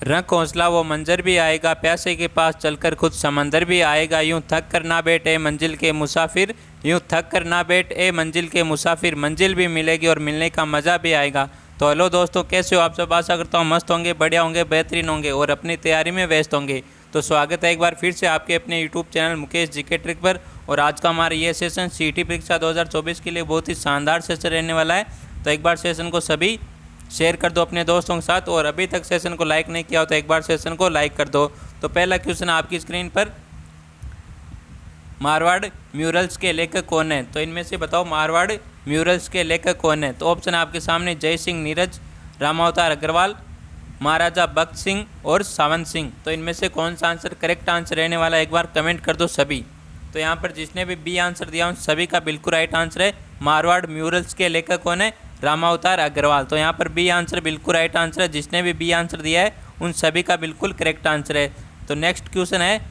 रंग हौसला वो मंजर भी आएगा, प्यासे के पास चलकर खुद समंदर भी आएगा। यूं थक कर ना बैठ ए मंजिल के मुसाफिर, यूं थक कर ना बैठ ए मंजिल के मुसाफिर, मंजिल भी मिलेगी और मिलने का मज़ा भी आएगा। तो हेलो दोस्तों, कैसे हो आप सब? आशा करता हूँ मस्त होंगे, बढ़िया होंगे, बेहतरीन होंगे और अपनी तैयारी में व्यस्त होंगे। तो स्वागत है एक बार फिर से आपके अपने YouTube channel Mukesh GK trick पर। और आज का हमारा ये सेशन सीईटी परीक्षा 2024 के लिए बहुत ही शानदार सेशन रहने वाला है। तो एक बार सेशन को सभी शेयर कर दो अपने दोस्तों के साथ, और अभी तक सेशन को लाइक नहीं किया हो तो एक बार सेशन को लाइक कर दो। तो पहला क्वेश्चन आपकी स्क्रीन पर, मारवाड़ म्यूरल्स के लेखक कौन है? तो इनमें से बताओ मारवाड़ म्यूरल्स के लेखक कौन है? तो ऑप्शन आपके सामने जय सिंह नीरज, रामावतार अग्रवाल, महाराजा भक्त सिंह और सावंत सिंह। तो इनमें से कौन सा आंसर करेक्ट आंसर रहने वाला है, एक बार कमेंट कर दो सभी। तो यहाँ पर जिसने भी बी आंसर दिया उन सभी का बिल्कुल राइट आंसर है। मारवाड़ म्यूरल्स के लेखक कौन है? रामावतार अग्रवाल। तो यहाँ पर बी आंसर बिल्कुल राइट आंसर है। जिसने भी बी आंसर दिया है उन सभी का बिल्कुल करेक्ट आंसर है। तो नेक्स्ट क्वेश्चन है,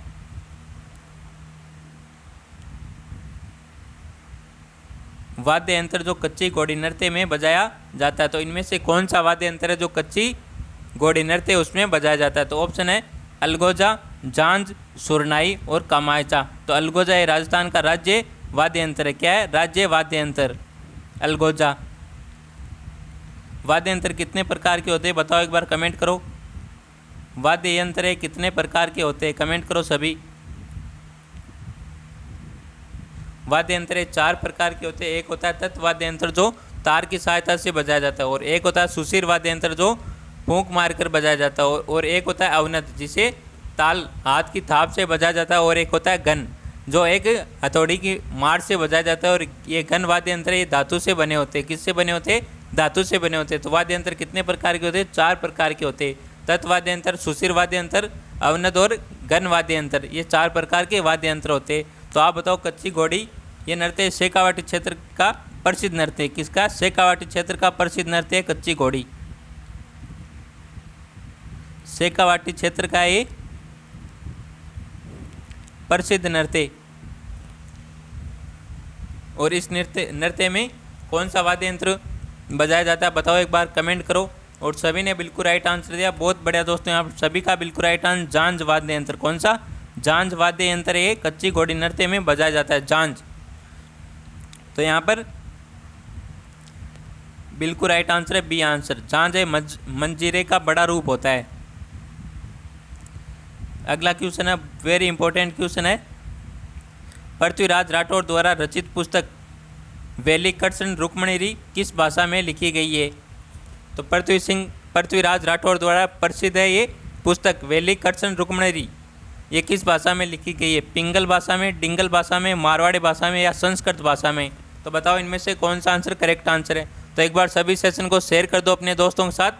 वाद्य यंत्र जो कच्ची घोड़ी नृत्य में बजाया जाता है? तो इनमें से कौन सा वाद्य यंत्र है जो कच्ची घोड़ी नृत्य उसमें बजाया जाता है? तो ऑप्शन है अलगोजा, झांझ, सुरनाई और कमायचा। तो अलगोजा ये राजस्थान का राज्य वाद्य यंत्र है। क्या है? राज्य वाद्य यंत्र अलगोजा। वाद्य यंत्र कितने प्रकार के होते हैं बताओ, एक बार कमेंट करो। वाद्य यंत्र कितने प्रकार के होते हैं, कमेंट करो सभी। वाद्य यंत्र 4 प्रकार के होते हैं। एक होता है तत् वाद्य यंत्र जो तार की सहायता से बजाया जाता है, और एक होता है सुशीर वाद्य यंत्र जो फूंक मारकर बजाया जाता है, और एक होता है अवनत जिसे ताल हाथ की थाप से बजाया जाता है, और एक होता है घन जो एक हथौड़ी की मार से बजाया जाता है। और ये घन वाद्य यंत्र ये धातु से बने होते हैं। किससे बने होते हैं? धातु से बने होते हैं। तो वाद्य यंत्र कितने प्रकार के होते हैं? 4 प्रकार के होते हैं। तत् वाद्य यंत्र, सुशीर वाद्य यंत्र, अवनत और घन वाद्य यंत्र, ये 4 प्रकार के वाद्य यंत्र होते हैं। तो आप बताओ, कच्ची घोड़ी ये नृत्य शेखावाटी क्षेत्र का प्रसिद्ध नृत्य है। किसका? शेखावाटी क्षेत्र का प्रसिद्ध नृत्य है कच्ची घोड़ी। शेखावाटी क्षेत्र का ये प्रसिद्ध नृत्य। और इस नृत्य में कौन सा वाद्य यंत्र बजाया जाता है बताओ, एक बार कमेंट करो। और सभी ने बिल्कुल राइट आंसर दिया, बहुत बढ़िया दोस्तों। यहाँ सभी का बिल्कुल राइट आंसर झांझ वाद्य यंत्र। कौन सा? झांझ वाद्य यंत्र ये कच्ची घोड़ी नृत्य में बजाया जाता है, झांझ। तो यहाँ पर बिल्कुल राइट आंसर है बी आंसर, झांझ है मंजीरे का बड़ा रूप होता है। अगला क्वेश्चन है, वेरी इंपॉर्टेंट क्वेश्चन है, पृथ्वीराज राठौर द्वारा रचित पुस्तक वेलिकर्षण रुक्मणी किस भाषा में लिखी गई है? तो पृथ्वीराज राठौर द्वारा प्रसिद्ध है ये पुस्तक वेलिकर्षण रुक्मणी, ये किस भाषा में लिखी गई है? पिंगल भाषा में, डिंगल भाषा में, मारवाड़ी भाषा में या संस्कृत भाषा में? तो बताओ इनमें से कौन सा आंसर करेक्ट आंसर है। तो एक बार सभी सेशन को शेयर कर दो अपने दोस्तों के साथ,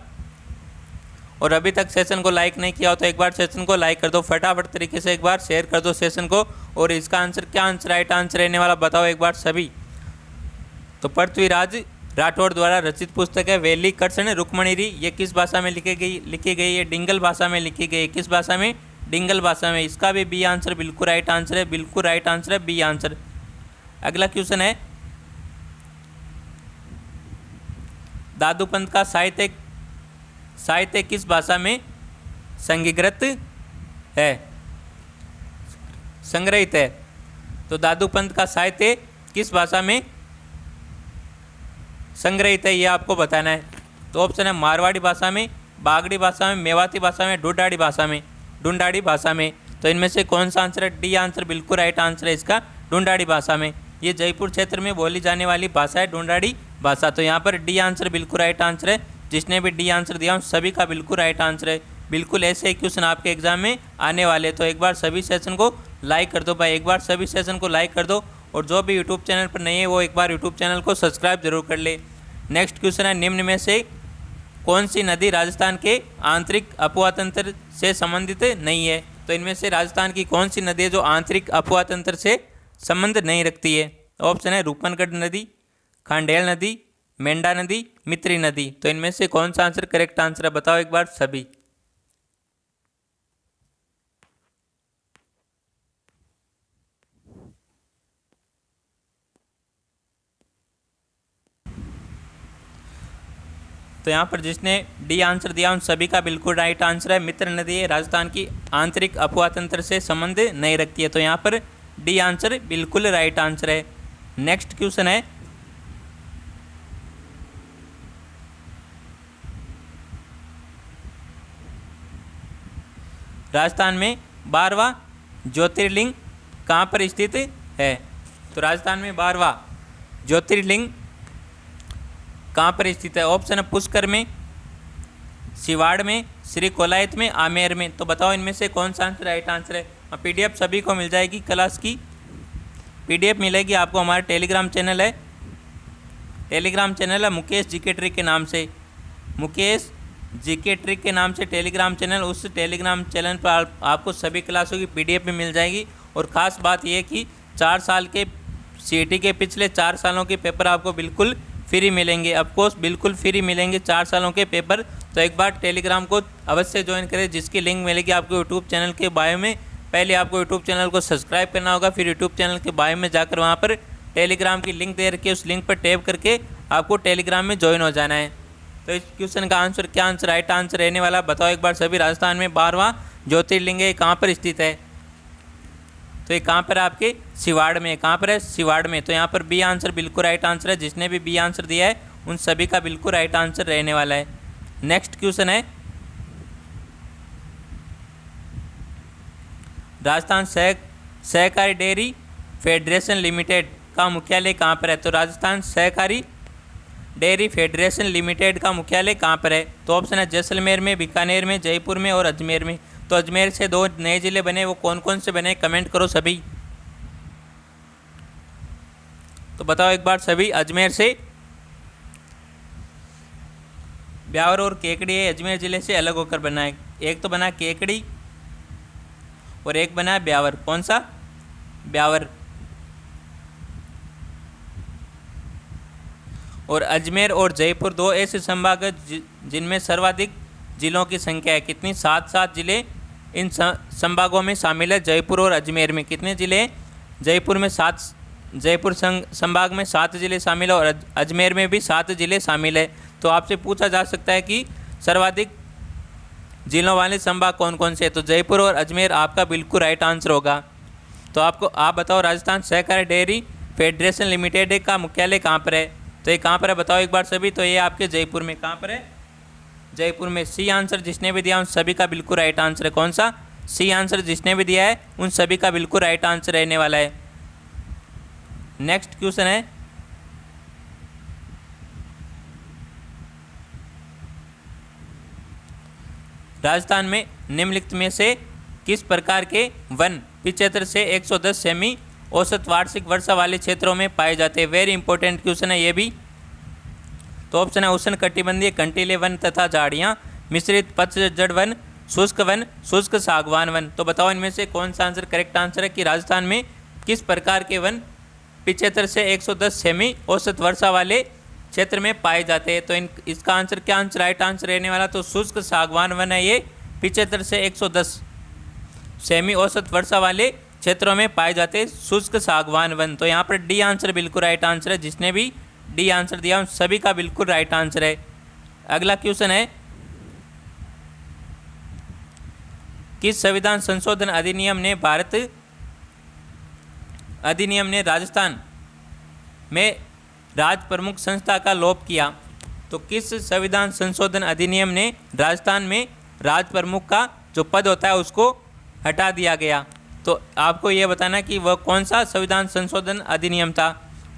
और अभी तक सेशन को लाइक नहीं किया हो तो एक बार सेशन को लाइक कर दो फटाफट तरीके से, एक बार शेयर कर दो सेशन को। और इसका आंसर क्या आंसर राइट आंसर रहने वाला बताओ एक बार सभी। तो पृथ्वीराज राठौर द्वारा रचित पुस्तक है वेलिकर्षण रुक्मणी, ये किस भाषा में लिखी गई है? डिंगल भाषा में लिखी गई है। किस भाषा में? डिंगल भाषा में। इसका भी बी आंसर बिल्कुल राइट आंसर है, बिल्कुल राइट आंसर है बी आंसर। अगला क्वेश्चन है, दादूपंत का साहित्य किस भाषा में संग्रहित है? तो दादूपंत का साहित्य किस भाषा में संग्रहित है ये आपको बताना है। तो ऑप्शन है मारवाड़ी भाषा में, बागड़ी भाषा में, मेवाती भाषा में, ढूंढाड़ी भाषा में। तो इनमें से कौन सा आंसर है? डी आंसर बिल्कुल राइट आंसर है इसका, ढूंढाड़ी भाषा में। ये जयपुर क्षेत्र में बोली जाने वाली भाषा है ढूंढाड़ी भाषा। तो यहाँ पर डी आंसर बिल्कुल राइट आंसर है। जिसने भी डी आंसर दिया उन सभी का बिल्कुल राइट आंसर है। बिल्कुल ऐसे क्वेश्चन आपके एग्जाम में आने वाले। तो एक बार सभी सेशन को लाइक कर दो भाई, एक बार सभी सेशन को लाइक कर दो। और जो भी यूट्यूब चैनल पर नहीं है वो एक बार यूट्यूब चैनल को सब्सक्राइब जरूर कर ले। नेक्स्ट क्वेश्चन है, निम्न में से कौन सी नदी राजस्थान के आंतरिक अपवाह तंत्र से संबंधित नहीं है? तो इनमें से राजस्थान की कौन सी नदी है जो आंतरिक अपवाह तंत्र से संबंध नहीं रखती है? ऑप्शन है रूपनगढ़ नदी, खांडेल नदी, मेंढा नदी, मित्री नदी। तो इनमें से कौन सा आंसर करेक्ट आंसर है बताओ एक बार सभी। तो तो यहाँ पर जिसने डी आंसर दिया उन सभी का बिल्कुल राइट आंसर है। मित्र नदी राजस्थान की आंतरिक अफवाह तंत्र से संबंध नहीं रखती है, तो यहाँ पर डी आंसर बिल्कुल राइट आंसर है। नेक्स्ट क्वेश्चन है, राजस्थान में 12वां ज्योतिर्लिंग कहाँ पर स्थित है? तो राजस्थान में 12वां ज्योतिर्लिंग कहाँ पर स्थित है? ऑप्शन है पुष्कर में, सिवाड़ में, श्री कोलायत में, आमेर में। तो बताओ इनमें से कौन सा आंसर राइट आंसर है। पीडीएफ सभी को मिल जाएगी, क्लास की पीडीएफ मिलेगी आपको। हमारा टेलीग्राम चैनल है, मुकेश जीके ट्रिक के नाम से, मुकेश जीके ट्रिक के नाम से टेलीग्राम चैनल। उस टेलीग्राम चैनल पर आपको सभी क्लासों की पीडीएफ भी मिल जाएगी। और ख़ास बात यह कि 4 साल के सीईटी के पिछले 4 सालों के पेपर आपको बिल्कुल फ्री मिलेंगे। ऑफकोर्स बिल्कुल फ्री मिलेंगे 4 सालों के पेपर। तो एक बार टेलीग्राम को अवश्य ज्वाइन करें, जिसकी लिंक मिलेगी आपको यूट्यूब चैनल के बायो में। पहले आपको यूट्यूब चैनल को सब्सक्राइब करना होगा, फिर यूट्यूब चैनल के बायो में जाकर वहाँ पर टेलीग्राम की लिंक दे रखी है, उस लिंक पर टैप करके आपको टेलीग्राम में ज्वाइन हो जाना है। तो इस क्वेश्चन का आंसर क्या आंसर राइट आंसर रहने वाला बताओ एक बार सभी। राजस्थान में 12वां ज्योतिर्लिंग कहाँ पर स्थित है? तो ये कहाँ पर आपके सिवाड़ में। कहाँ पर है? सिवाड़ में। तो यहाँ पर बी आंसर बिल्कुल राइट आंसर है। जिसने भी बी आंसर दिया है उन सभी का बिल्कुल राइट आंसर रहने वाला है। नेक्स्ट क्वेश्चन है, राजस्थान सहकारी डेयरी फेडरेशन लिमिटेड का मुख्यालय कहाँ पर है? तो राजस्थान सहकारी डेयरी फेडरेशन लिमिटेड का मुख्यालय कहाँ पर है? तो ऑप्शन है जैसलमेर में, बीकानेर में, जयपुर में और अजमेर में। तो अजमेर से 2 नए ज़िले बने, वो कौन कौन से बने कमेंट करो सभी। तो बताओ एक बार सभी। अजमेर से ब्यावर और केकड़ी अजमेर ज़िले से अलग होकर बना है। एक तो बना केकड़ी और एक बना है ब्यावर। कौन सा? ब्यावर। और अजमेर और जयपुर 2 ऐसे संभाग जिनमें सर्वाधिक जिलों की संख्या है। कितनी? 7 जिले इन संभागों में शामिल है। जयपुर और अजमेर में कितने जिले हैं? जयपुर में 7, जयपुर संभाग में 7 जिले शामिल है और अजमेर में भी 7 जिले शामिल है। तो आपसे पूछा जा सकता है कि सर्वाधिक जिलों वाले संभाग कौन कौन से हैं? तो जयपुर और अजमेर आपका बिल्कुल राइट आंसर होगा। तो आप बताओ राजस्थान सहकारी डेयरी फेडरेशन लिमिटेड का मुख्यालय कहाँ पर है? तो ये कहाँ पर है बताओ एक बार सभी। तो ये आपके जयपुर में। कहाँ पर है? जयपुर में। सी आंसर जिसने भी दिया उन सभी का बिल्कुल राइट आंसर है। कौन सा? सी आंसर जिसने भी दिया है उन सभी का बिल्कुल राइट आंसर रहने वाला है। नेक्स्ट क्वेश्चन है, राजस्थान में निम्नलिखित में से किस प्रकार के वन 75 से 110 सेमी औसत वार्षिक वर्षा वाले क्षेत्रों में पाए जाते हैं? वेरी इंपॉर्टेंट क्वेश्चन है ये भी। तो ऑप्शन है उष्ण कटिबंधीय कंटीले वन तथा झाड़ियाँ, मिश्रित पतझड़ वन, शुष्क सागवान वन। तो बताओ इनमें से कौन सा आंसर करेक्ट आंसर है कि राजस्थान में किस प्रकार के वन 75 से 110 सेमी औसत वर्षा वाले क्षेत्र में पाए जाते हैं? तो इसका आंसर क्या आंसर राइट आंसर रहने वाला? तो शुष्क सागवान वन है ये। 75 से 110 सेमी औसत वर्षा वाले क्षेत्रों में पाए जाते शुष्क सागवान वन। तो यहाँ पर डी आंसर बिल्कुल राइट आंसर है। जिसने भी डी आंसर दिया उन सभी का बिल्कुल राइट आंसर है। अगला क्वेश्चन है, किस संविधान संशोधन अधिनियम ने राजस्थान में राज प्रमुख संस्था का लोप किया? तो किस संविधान संशोधन अधिनियम ने राजस्थान में राज प्रमुख का जो पद होता है उसको हटा दिया गया? तो आपको ये बताना कि वह कौन सा संविधान संशोधन अधिनियम था।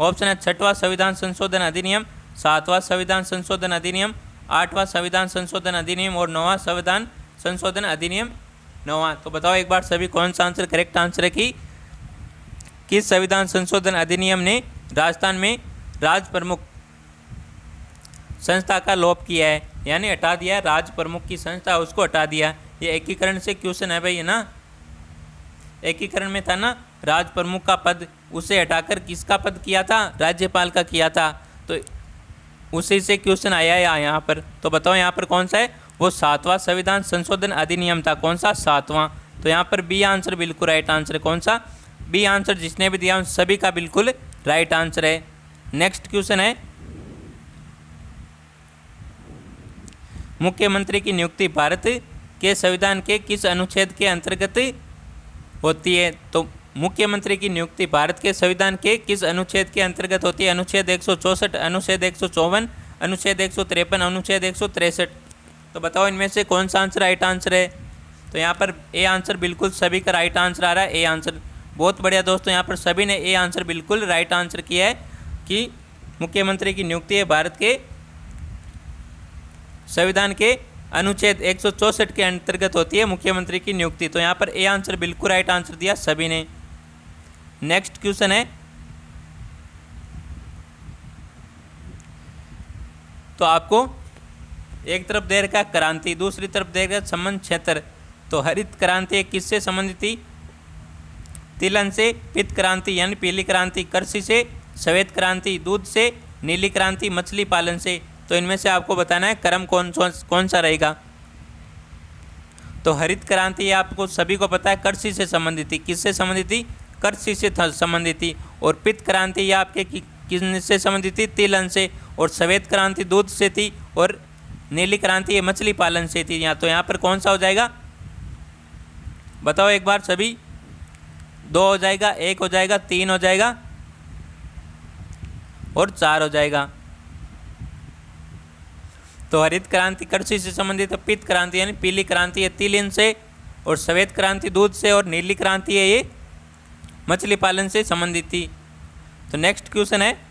ऑप्शन है 6वां संविधान संशोधन अधिनियम, 7वां संविधान संशोधन अधिनियम, 8वां संविधान संशोधन अधिनियम और 9वां संविधान संशोधन अधिनियम 9वां। तो बताओ एक बार सभी कौन सा आंसर करेक्ट आंसर है कि किस संविधान संशोधन अधिनियम ने राजस्थान में राज प्रमुख संस्था का लोप किया है, यानी हटा दिया। राज प्रमुख की संस्था उसको हटा दिया। ये एकीकरण से क्वेश्चन है भाई, है ना। एकीकरण में था ना राज प्रमुख का पद, उसे हटाकर किसका पद किया था? राज्यपाल का किया था। तो उसी से क्वेश्चन आया है यहाँ पर। तो बताओ यहाँ पर कौन सा है? वो 7वां संविधान संशोधन अधिनियम था। कौन सा? 7वां। तो यहाँ पर बी आंसर बिल्कुल राइट आंसर है। कौन सा? बी आंसर जिसने भी दिया उन सभी का बिल्कुल राइट आंसर है। नेक्स्ट क्वेश्चन है, मुख्यमंत्री की नियुक्ति भारत के संविधान के किस अनुच्छेद के अंतर्गत होती है? तो मुख्यमंत्री की नियुक्ति भारत के संविधान के किस अनुच्छेद के अंतर्गत होती है? अनुच्छेद 164, अनुच्छेद 154, अनुच्छेद 153, अनुच्छेद 163। तो बताओ इनमें से कौन सा आंसर राइट आंसर है? तो यहाँ पर ए आंसर बिल्कुल सभी का राइट आंसर आ रहा है, ए आंसर। बहुत बढ़िया दोस्तों, यहाँ पर सभी ने ए आंसर बिल्कुल राइट आंसर किया है कि मुख्यमंत्री की नियुक्ति है भारत के संविधान के अनुच्छेद 164 के अंतर्गत होती है मुख्यमंत्री की नियुक्ति। तो यहाँ पर ए आंसर बिल्कुल राइट आंसर दिया सभी ने। नेक्स्ट क्वेश्चन है, तो आपको एक तरफ दे रखा क्रांति, दूसरी तरफ दे रखा संबंध क्षेत्र। तो हरित क्रांति किससे संबंधित थी? तिलन से। पित्त क्रांति यानी पीली क्रांति कृषि से। श्वेत क्रांति दूध से। नीली क्रांति मछली पालन से। तो इनमें से आपको बताना है क्रम कौन सा रहेगा। तो हरित क्रांति ये आपको सभी को पता है कृषि से संबंधित थी। किससे संबंधित थी? कृषि से संबंधित थी। और पित्त क्रांति ये आपके किससे संबंधित थी? तिलन से। और श्वेत क्रांति दूध से थी। और नीली क्रांति ये मछली पालन से थी। यहाँ तो यहाँ पर कौन सा हो जाएगा बताओ एक बार सभी? 2 हो जाएगा, 1 हो जाएगा, 3 हो जाएगा और 4 हो जाएगा। तो हरित क्रांति कृषि से संबंधित है। पित्त क्रांति यानी पीली क्रांति है तिलिन से। और श्वेत क्रांति दूध से। और नीली क्रांति है ये मछली पालन से संबंधित थी। तो नेक्स्ट क्वेश्चन है,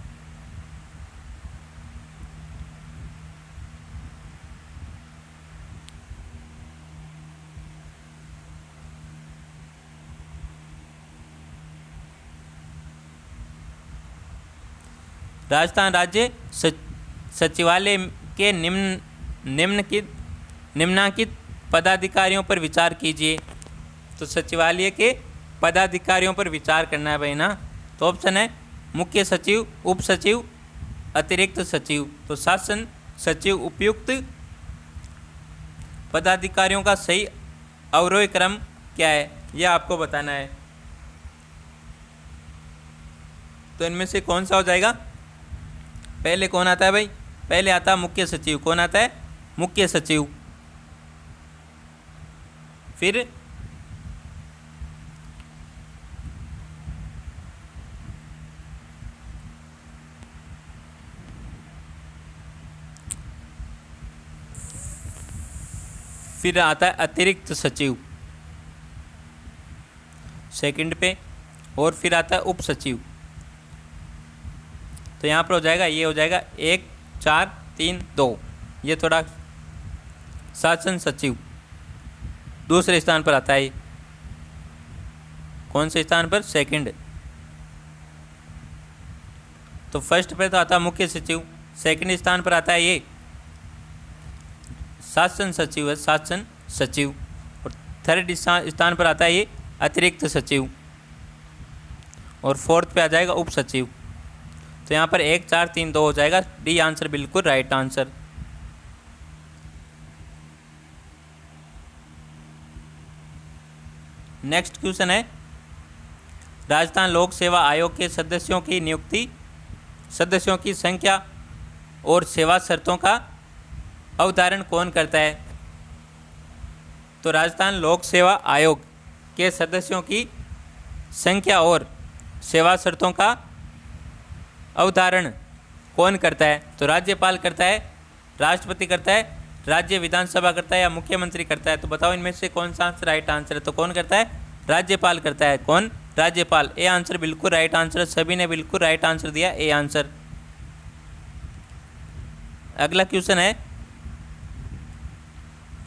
राजस्थान राज्य सचिवालय के निम्नलिखित पदाधिकारियों पर विचार कीजिए। तो सचिवालय के पदाधिकारियों पर विचार करना है भाई ना। तो ऑप्शन है मुख्य सचिव, उप सचिव, अतिरिक्त सचिव। तो शासन सचिव उपयुक्त पदाधिकारियों का सही अवरोही क्रम क्या है यह आपको बताना है। तो इनमें से कौन सा हो जाएगा? पहले कौन आता है भाई? पहले आता है मुख्य सचिव। कौन आता है? मुख्य सचिव। फिर आता है अतिरिक्त सचिव सेकंड पे। और फिर आता है उप सचिव। तो यहाँ पर हो जाएगा, ये हो जाएगा 1 4 3 2। ये थोड़ा शासन सचिव दूसरे स्थान पर आता है। कौन से स्थान पर? सेकंड। तो फर्स्ट पे तो आता है मुख्य सचिव, सेकंड स्थान पर आता है ये शासन सचिव है, शासन सचिव। और थर्ड स्थान पर आता है ये अतिरिक्त सचिव। और फोर्थ पे आ जाएगा उप सचिव। तो यहाँ पर 1 4 3 2 हो जाएगा। डी आंसर बिल्कुल राइट आंसर। नेक्स्ट क्वेश्चन है, राजस्थान लोक सेवा आयोग के सदस्यों की नियुक्ति, सदस्यों की संख्या और सेवा शर्तों का अवधारण कौन करता है? तो राजस्थान लोक सेवा आयोग के सदस्यों की संख्या और सेवा शर्तों का अवधारण कौन करता है? तो राज्यपाल करता है, राष्ट्रपति करता है, राज्य विधानसभा करता है या मुख्यमंत्री करता है? तो बताओ इनमें से कौन सा आंसर राइट आंसर है? तो कौन करता है? राज्यपाल करता है। कौन? राज्यपाल। ए आंसर बिल्कुल राइट आंसर है। सभी ने बिल्कुल राइट आंसर दिया, ए आंसर। अगला क्वेश्चन है,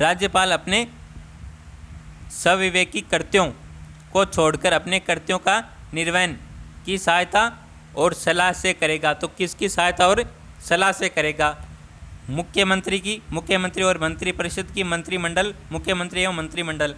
राज्यपाल अपने सविवेकी कृत्यों को छोड़कर अपने कृत्यों का निर्वहन की सहायता और सलाह से करेगा। तो किसकी सहायता और सलाह से करेगा? मुख्यमंत्री की, मुख्यमंत्री और मंत्रिपरिषद की, मंत्रिमंडल, मुख्यमंत्री एवं मंत्रिमंडल।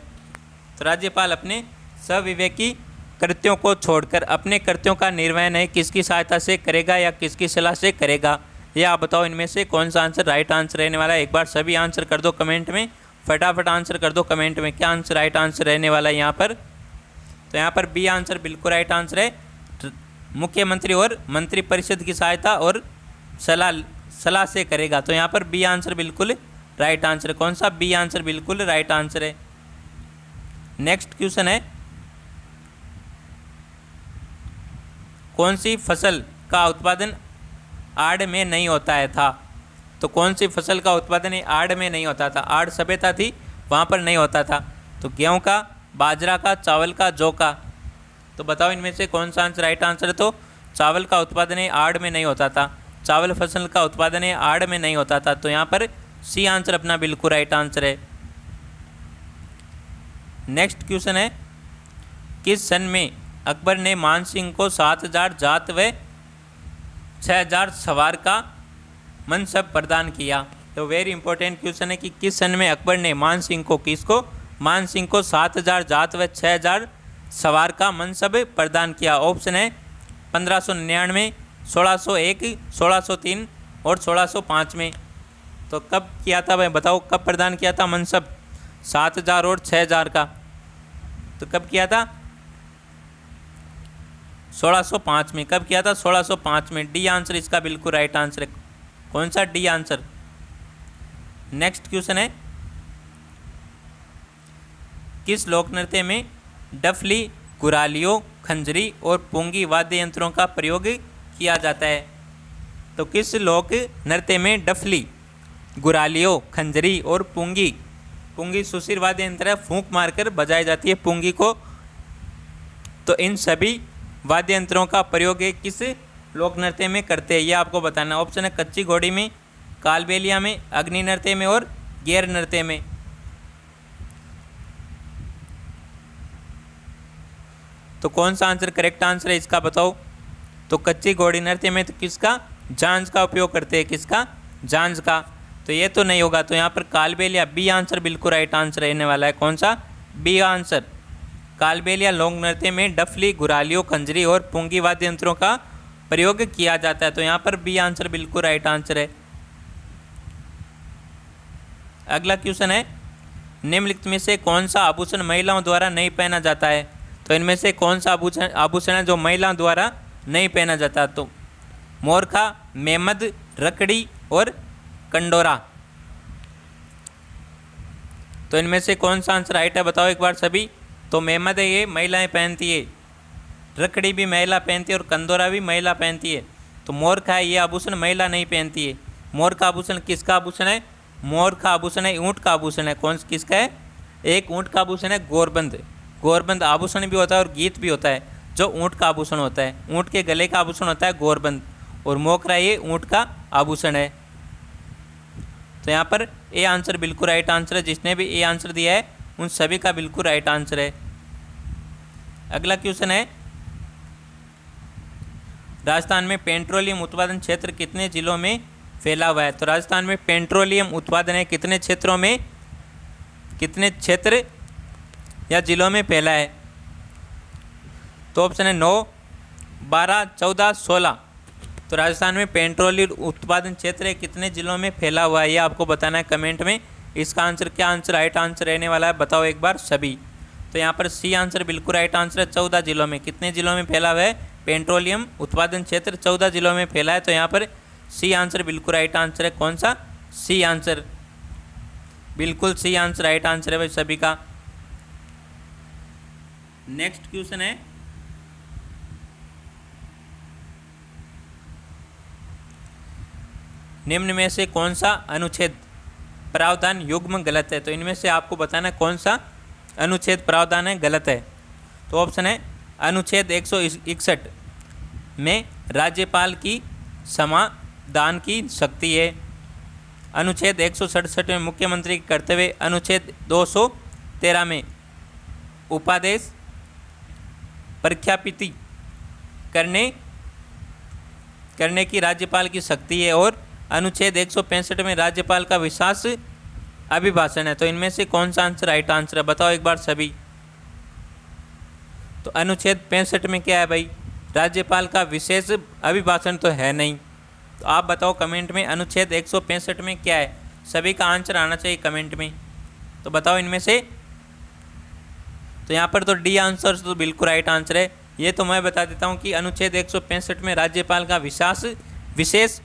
तो राज्यपाल अपने सविवेकी कृत्यों को छोड़कर अपने कृत्यों का निर्वहन है किसकी सहायता से करेगा या किसकी सलाह से करेगा? यह आप बताओ इनमें से कौन सा आंसर राइट आंसर रहने वाला है। एक बार सभी आंसर कर दो कमेंट में, फटाफट आंसर कर दो कमेंट में, क्या आंसर राइट आंसर रहने वाला है यहाँ पर? तो यहाँ पर बी आंसर बिल्कुल राइट आंसर है। मुख्यमंत्री और मंत्रिपरिषद की सहायता और सलाह से करेगा। तो यहाँ पर बी आंसर बिल्कुल राइट आंसर। कौन सा? बी आंसर बिल्कुल राइट आंसर है। नेक्स्ट क्वेश्चन है, कौन सी फसल का उत्पादन आड़ में नहीं होता है था? तो कौन सी फसल का उत्पादन आड़ में नहीं होता था? आड़ सभ्यता थी, वहाँ पर नहीं होता था। तो गेहूं का, बाजरा का, चावल का, जौ का। तो बताओ इनमें से कौन सा आंसर राइट आंसर है? तो चावल का उत्पादन आड़ में नहीं होता था, चावल फसल का उत्पादन आड़ में नहीं होता था। तो यहाँ पर सी आंसर अपना बिल्कुल राइट आंसर है। नेक्स्ट क्वेश्चन है, किस सन में अकबर ने मान सिंह को 7,000 जात व 6,000 सवार का मनसब प्रदान किया? तो वेरी इंपॉर्टेंट क्वेश्चन है कि किस सन में अकबर ने मान सिंह को, किसको? मान सिंह को 7,000 जात व 6,000 सवार का मनसब प्रदान किया। ऑप्शन है 1599, 1601, 1603 और 1605 में। तो कब किया था भाई, बताओ कब प्रदान किया था मनसब 7,000 और 6,000 का? तो कब किया था? 1605 में। कब किया था? 1605 में। डी आंसर इसका बिल्कुल राइट आंसर है। कौन सा? D answer. नेक्स्ट क्वेश्चन है, किस लोक नृत्य में डफली, गुरालियों, खंजरी और पुंगी वाद्य यंत्रों का प्रयोग किया जाता है? तो किस लोक नृत्य में डफली, गुरालियों, खंजरी और पुंगी, पुंगी सुशीर वाद्य यंत्र है, फूंक मारकर बजाई जाती है पुंगी को। तो इन सभी वाद्य यंत्रों का प्रयोग किस लोक नृत्य में करते हैं, ये आपको बताना। ऑप्शन है कच्ची घोड़ी में, कालबेलिया में, अग्नि नृत्य में और गैर नृत्य में। तो कौन सा आंसर करेक्ट आंसर है इसका बताओ? तो कच्ची घोड़ी नृत्य में तो किसका? झांझ का उपयोग करते हैं। किसका? झांझ का। तो ये तो नहीं होगा। तो यहाँ पर कालबेलिया, बी आंसर बिल्कुल राइट आंसर रहने वाला है। कौन सा? B answer. कालबेलिया लोक नृत्य में डफली, गुरालियों, खंजरी और पुंगी वाद्य यंत्रों का प्रयोग किया जाता है। तो यहाँ पर बी आंसर बिल्कुल राइट आंसर है। अगला क्वेश्चन है, निम्नलिखित में से कौन सा आभूषण महिलाओं द्वारा नहीं पहना जाता है? तो इनमें से कौन सा आभूषण है जो महिलाओं द्वारा नहीं पहना जाता? तो मोरखा, मेमद, रकड़ी और कंडोरा। तो इनमें से कौन सा आंसर राइट है बताओ एक बार सभी? तो मेमद है, ये महिलाएं पहनती है। रकड़ी भी महिला पहनती है और कंदोरा भी महिला पहनती है। तो मोरखा है, ये आभूषण महिला नहीं पहनती है। मोर का आभूषण किसका आभूषण है? मोर का आभूषण है ऊँट का आभूषण है। कौन किसका है? एक ऊँट का आभूषण है गोरबंद। गोरबंद आभूषण भी होता है और गीत भी होता है जो ऊँट का आभूषण होता है। ऊँट के गले का आभूषण होता है गोरबंद, और मोकरा ये ऊँट का आभूषण है। तो यहाँ पर ए आंसर बिल्कुल राइट आंसर है। जिसने भी ए आंसर दिया है उन सभी का बिल्कुल राइट आंसर है। अगला क्वेश्चन है, राजस्थान में पेट्रोलियम उत्पादन क्षेत्र कितने जिलों में फैला हुआ है? तो राजस्थान में पेट्रोलियम उत्पादन है कितने क्षेत्रों में, कितने क्षेत्र या जिलों में फैला है? तो ऑप्शन है 9, 12, 14, 16। तो राजस्थान में पेट्रोलियम उत्पादन क्षेत्र कितने जिलों में फैला हुआ है, ये आपको बताना है कमेंट में। इसका आंसर क्या आंसर राइट आंसर रहने वाला है बताओ एक बार सभी? तो यहाँ पर सी आंसर बिल्कुल राइट आंसर है। 14 जिलों में। कितने जिलों में फैला हुआ है? पेट्रोलियम उत्पादन क्षेत्र 14 जिलों में फैला है। तो यहाँ पर सी आंसर बिल्कुल राइट आंसर है। कौन सा? C answer. बिल्कुल सी आंसर राइट आंसर है भाई सभी का। नेक्स्ट क्वेश्चन है, निम्न में से कौन सा अनुच्छेद प्रावधान युग्म गलत है? तो इनमें से आपको बताना कौन सा अनुच्छेद प्रावधान है गलत है। तो ऑप्शन है अनुच्छेद 161 में राज्यपाल की समाधान की शक्ति है। अनुच्छेद 167 में मुख्यमंत्री के कर्तव्य। अनुच्छेद 213 में उपादेश प्रख्यापित करने की राज्यपाल की शक्ति है। और अनुच्छेद 165 में राज्यपाल का विशेष अभिभाषण है। तो इनमें से कौन सा आंसर राइट आंसर है बताओ एक बार सभी? तो अनुच्छेद 65 में क्या है भाई? राज्यपाल का विशेष अभिभाषण तो है नहीं। तो आप बताओ कमेंट में अनुच्छेद 165 में क्या है? सभी का आंसर आना चाहिए कमेंट में। तो बताओ इनमें से। तो यहाँ पर तो डी आंसर तो बिल्कुल राइट आंसर है। ये तो मैं बता देता हूँ कि अनुच्छेद 165 में राज्यपाल का विशेष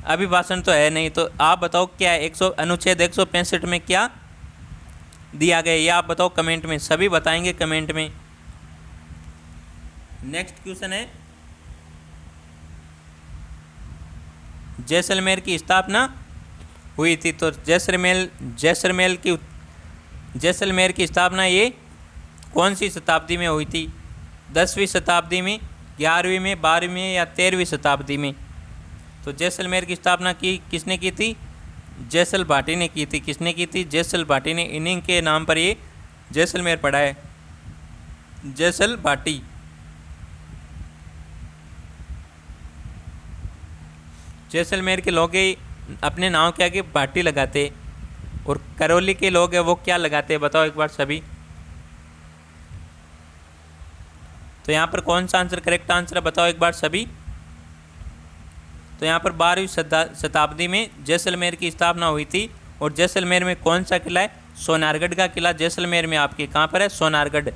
अभिभाषण तो है नहीं, तो आप बताओ क्या है अनुच्छेद 165 में क्या दिया गया, ये आप बताओ कमेंट में, सभी बताएंगे कमेंट में। नेक्स्ट क्वेश्चन है, जैसलमेर की स्थापना हुई थी, तो जैसलमेर की स्थापना ये कौन सी शताब्दी में हुई थी? 10वीं शताब्दी में, 11वीं में, 12वीं में या 13वीं शताब्दी में? तो जैसलमेर की स्थापना किसने की थी? जैसल भाटी ने की थी। किसने की थी? जैसल भाटी ने। इन्हीं के नाम पर ये जैसलमेर पड़ा है, जैसल भाटी। जैसलमेर के लोग अपने नाम क्या के भाटी लगाते, और करौली के लोग हैं वो क्या लगाते हैं, बताओ एक बार सभी। तो यहाँ पर कौन सा आंसर करेक्ट आंसर है, बताओ एक बार सभी। तो यहाँ पर 12वीं शताब्दी में जैसलमेर की स्थापना हुई थी। और जैसलमेर में कौन सा किला है? सोनारगढ़ का किला जैसलमेर में आपके कहाँ पर है? सोनारगढ़।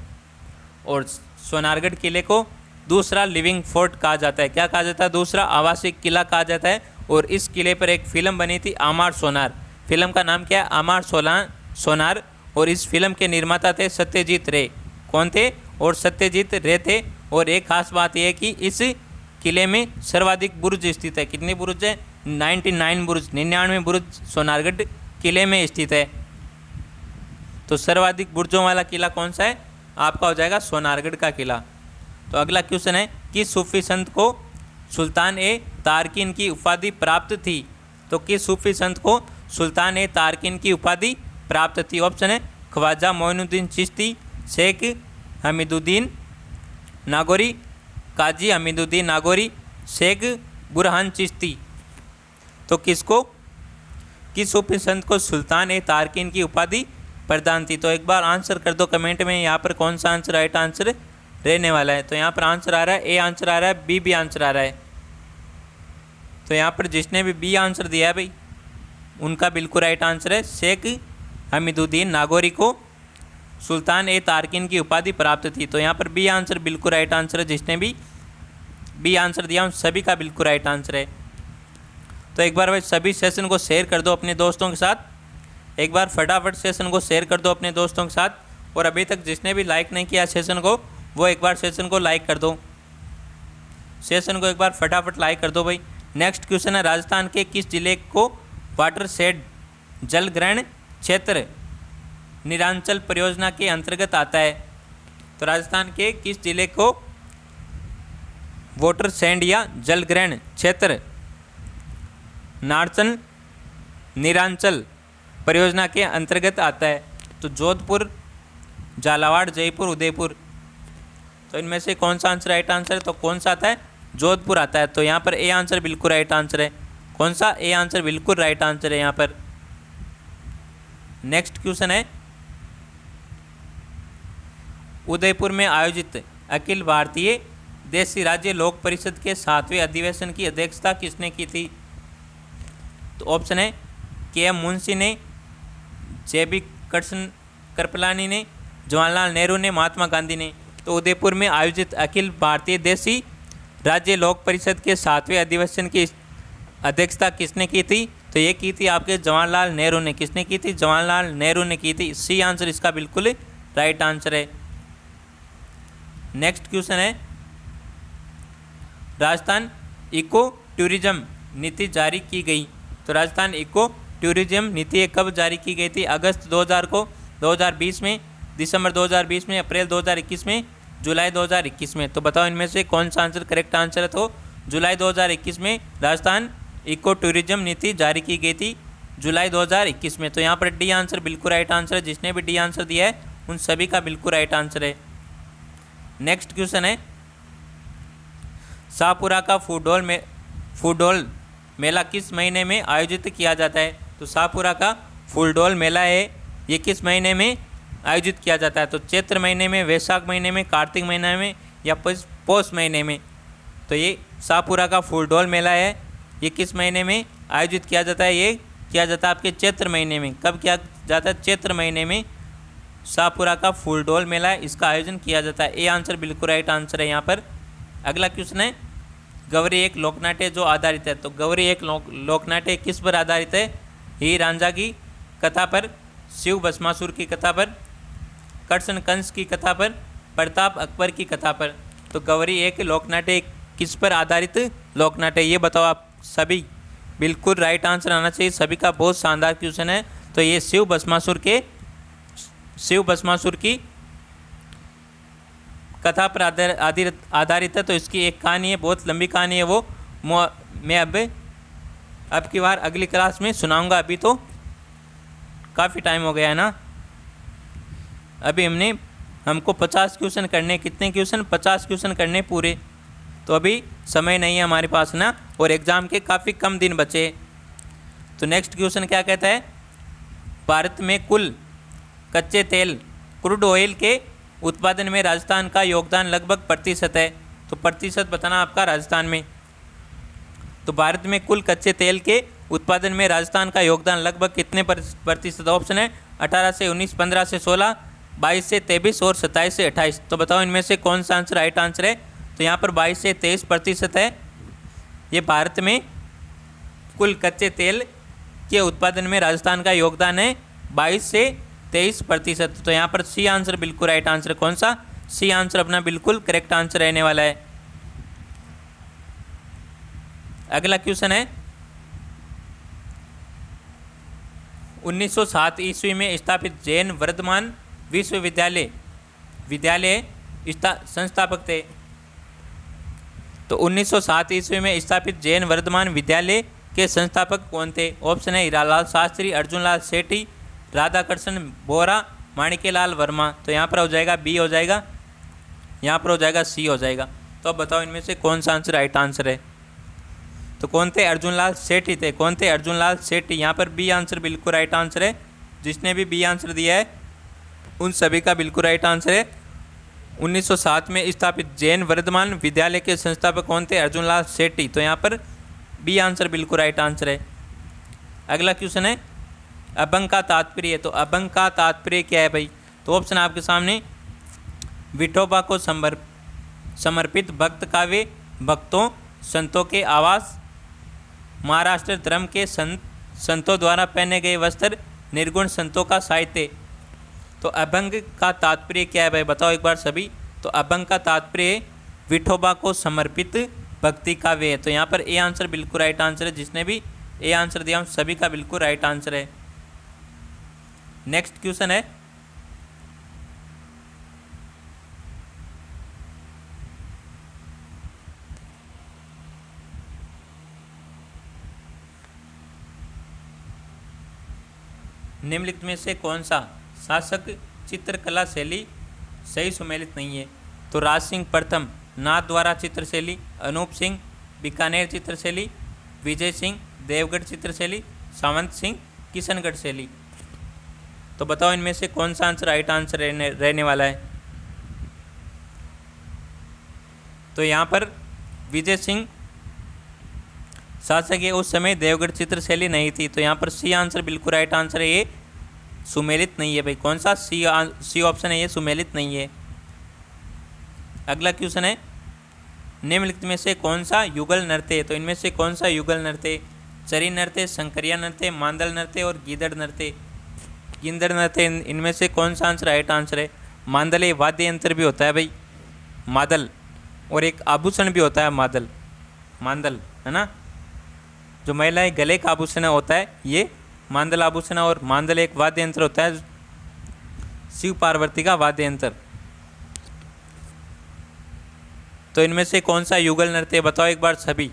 और सोनारगढ़ किले को दूसरा लिविंग फोर्ट कहा जाता है। क्या कहा जाता है? दूसरा आवासीय किला कहा जाता है। और इस किले पर एक फिल्म बनी थी, आमार सोनार। फिल्म का नाम क्या है? आमार सोनार। और इस फिल्म के निर्माता थे सत्यजीत रे। कौन थे? और सत्यजीत रे थे। और एक खास बात यह है कि इस किले में सर्वाधिक बुर्ज स्थित है। कितने बुर्ज है? 99 बुर्ज सोनारगढ़ किले में स्थित है। तो सर्वाधिक बुर्जों वाला किला कौन सा है? आपका हो जाएगा सोनारगढ़ का किला। तो अगला क्वेश्चन है कि सूफी संत को सुल्तान ए तारकिन की उपाधि प्राप्त थी? तो किस सूफी संत को सुल्तान ए तारकिन की उपाधि प्राप्त थी? ऑप्शन है ख्वाजा मोइनुद्दीन चिश्ती, शेख हमीदुद्दीन नागौरी, काजी हमीदुद्दीन नागौरी, शेख बुरहान चिश्ती। तो किस सूफी संत को सुल्तान ए तारकिन की उपाधि प्रदान थी? तो एक बार आंसर कर दो कमेंट में, यहाँ पर कौन सा आंसर राइट आंसर रहने वाला है। तो यहाँ पर आंसर आ रहा है ए आंसर आ रहा है, बी भी आंसर आ रहा है। तो यहाँ पर जिसने भी बी आंसर दिया है भाई, उनका बिल्कुल राइट आंसर है। शेख हमीदुद्दीन नागौरी को सुल्तान ए तारकिन की उपाधि प्राप्त थी। तो यहाँ पर बी आंसर बिल्कुल राइट आंसर है। जिसने भी बी आंसर दिया उन सभी का बिल्कुल राइट आंसर है। तो एक बार भाई सभी सेशन को शेयर कर दो अपने दोस्तों के साथ। एक बार फटाफट सेशन को शेयर कर दो अपने दोस्तों के साथ। और अभी तक जिसने भी लाइक नहीं किया सेशन को, वो एक बार सेशन को लाइक कर दो। सेशन को एक बार फटाफट लाइक कर दो भाई। नेक्स्ट क्वेश्चन है, राजस्थान के किस जिले को वाटर शेड जल ग्रहण क्षेत्र निरांचल परियोजना के अंतर्गत आता है? तो राजस्थान के किस जिले को वाटर शेड या जल ग्रहण क्षेत्र निरांचल परियोजना के अंतर्गत आता है? तो जोधपुर, झालावाड़, जयपुर, उदयपुर। तो इनमें से कौन सा आंसर राइट आंसर है? तो कौन सा आता है? जोधपुर आता है। तो यहाँ पर ए आंसर बिल्कुल राइट आंसर है। कौन सा? ए आंसर बिल्कुल राइट आंसर है यहाँ पर। नेक्स्ट क्वेश्चन है, उदयपुर में आयोजित अखिल भारतीय देशी राज्य लोक परिषद के 7वें अधिवेशन की अध्यक्षता किसने की थी? तो ऑप्शन है के.एम. मुंशी ने, जे.बी. कृपलानी ने, जवाहरलाल नेहरू ने, महात्मा गांधी ने। तो उदयपुर में आयोजित अखिल भारतीय देशी राज्य लोक परिषद के 7वें अधिवेशन की अध्यक्षता किसने की थी? तो ये की थी आपके जवाहरलाल नेहरू ने। किसने की थी? जवाहरलाल नेहरू ने की थी। सी आंसर इसका बिल्कुल राइट आंसर है। नेक्स्ट क्वेश्चन है, राजस्थान इको टूरिज्म नीति जारी की गई। तो राजस्थान इको टूरिज्म नीति कब जारी की गई थी? अगस्त 2000 को, 2020 में, दिसंबर 2020 में, अप्रैल 2021 में, जुलाई 2021 में। तो बताओ इनमें से कौन सा आंसर करेक्ट आंसर है? तो जुलाई 2021 में राजस्थान इको टूरिज्म नीति जारी की गई थी, जुलाई 2021 में। तो यहाँ पर डी आंसर बिल्कुल राइट आंसर है। जिसने भी डी आंसर दिया है उन सभी का बिल्कुल राइट आंसर है। नेक्स्ट क्वेश्चन है, शाहपुरा का फूलडोल मेला किस महीने में आयोजित किया जाता है? तो शाहपुरा का फूलडोल मेला है, ये किस महीने में आयोजित किया जाता है? तो चैत्र महीने में, वैशाख महीने में, कार्तिक महीने में या पौष महीने में? तो ये शाहपुरा का फूलडोल मेला है, ये किस महीने में आयोजित किया जाता है? ये किया जाता है आपके चैत्र महीने में। कब किया जाता है? चैत्र महीने में शाहपुरा का फूलडोल मेला है, इसका आयोजन किया जाता है। ए आंसर बिल्कुल राइट आंसर है यहाँ पर। अगला क्वेश्चन है, गौरी एक लोकनाट्य जो आधारित है, तो गौरी एक लोकनाट्य किस पर आधारित है? हीर रांझा की कथा पर, शिव भस्मासुर की कथा पर, कृष्ण कंस की कथा पर, प्रताप अकबर की कथा पर। तो गौरी एक लोकनाट्य किस पर आधारित लोकनाट्य, ये बताओ आप सभी। बिल्कुल राइट आंसर आना चाहिए सभी का, बहुत शानदार क्वेश्चन है। तो ये शिव भस्मासुर की कथा पर आधारित है। तो इसकी एक कहानी है, बहुत लंबी कहानी है वो, मैं अब की बार अगली क्लास में सुनाऊंगा। अभी तो काफ़ी टाइम हो गया है ना, अभी हमको 50 क्वेश्चन करने, कितने क्वेश्चन? 50 क्वेश्चन करने पूरे। तो अभी समय नहीं है हमारे पास ना, और एग्ज़ाम के काफ़ी कम दिन बचे। तो नेक्स्ट क्वेश्चन क्या कहता है? भारत में कुल कच्चे तेल क्रूड ऑयल के उत्पादन में राजस्थान का योगदान लगभग प्रतिशत है। तो प्रतिशत बताना आपका राजस्थान में। तो भारत में कुल कच्चे तेल के उत्पादन में राजस्थान का योगदान लगभग कितने प्रतिशत? ऑप्शन है 18 से 19, 15 से 16, 22 से 23 और 27 से 28। तो बताओ इनमें से कौन सा आंसर राइट आंसर है? तो यहाँ पर 22 से 23% है। ये भारत में कुल कच्चे तेल के उत्पादन में राजस्थान का योगदान है 22 से 23%। तो यहाँ पर सी आंसर बिल्कुल राइट आंसर। कौन सा? सी आंसर अपना बिल्कुल करेक्ट आंसर रहने वाला है। अगला क्वेश्चन है 1907 ईस्वी में स्थापित जैन वर्धमान विश्वविद्यालय संस्थापक थे। तो 1907 ईस्वी में स्थापित जैन वर्धमान विद्यालय के संस्थापक कौन थे? ऑप्शन है हीरालाल शास्त्री, अर्जुनलाल सेठी, राधाकृष्ण बोरा, माणिक्यलाल वर्मा। तो यहाँ पर हो जाएगा बी हो जाएगा, यहाँ पर हो जाएगा सी हो जाएगा। तो अब बताओ इनमें से कौन सा आंसर राइट आंसर है? तो कौन थे? अर्जुनलाल सेठी थे। कौन थे? अर्जुनलाल सेठी। यहाँ पर बी आंसर बिल्कुल राइट आंसर है। जिसने भी बी आंसर दिया है उन सभी का बिल्कुल राइट आंसर है। 1907 में स्थापित जैन वर्धमान विद्यालय के संस्थापक कौन थे? अर्जुनलाल सेठी। तो यहाँ पर बी आंसर बिल्कुल राइट आंसर है। अगला क्वेश्चन है अभंग का तात्पर्य। तो अभंग का तात्पर्य क्या है भाई? तो ऑप्शन आपके सामने, विठोबा को समर्पित भक्त काव्य, भक्तों संतों के आवास, महाराष्ट्र धर्म के संतों द्वारा पहने गए वस्त्र, निर्गुण संतों का साहित्य। तो अभंग का तात्पर्य क्या है भाई? बताओ एक बार सभी। तो अभंग का तात्पर्य विठोबा को समर्पित भक्ति काव्य है। तो यहाँ पर ए आंसर बिल्कुल राइट आंसर है। जिसने भी ए आंसर दिया उन सभी का बिल्कुल राइट आंसर है। नेक्स्ट क्वेश्चन है निम्नलिखित में से कौन सा शासक चित्रकला शैली सही सुमेलित नहीं है? तो राज सिंह प्रथम नाथ द्वारा चित्रशैली, अनूप सिंह बीकानेर चित्रशैली, विजय सिंह देवगढ़ चित्रशैली, सावंत सिंह किशनगढ़ शैली। तो बताओ इनमें से कौन सा आंसर राइट आंसर रहने वाला है? तो यहाँ पर विजय सिंह शासक है, उस समय देवगढ़ चित्रशैली नहीं थी। तो यहाँ पर सी आंसर बिल्कुल राइट आंसर है। ये सुमेलित नहीं है भाई। कौन सा? सी ऑप्शन है, ये सुमेलित नहीं है। अगला क्वेश्चन है निम्नलिखित में से कौन सा युगल नृत्य है? तो इनमें से कौन सा युगल नृत्य? चरी नृत्य, शंकरिया नृत्य, मांदल नृत्य और गीदड़ नृत्य। गिंदड़ नृत्य, इनमें से कौन सा आंसर राइट आंसर है? मांदल एक वाद्य यंत्र भी होता है भाई, मादल, और एक आभूषण भी होता है मांदल, है ना, जो महिलाएं गले का आभूषण होता है ये मांदल आभूषण, और मांदल एक वाद्य यंत्र होता है शिव पार्वती का वाद्य यंत्र। तो इनमें से कौन सा युगल नृत्य? बताओ एक बार सभी,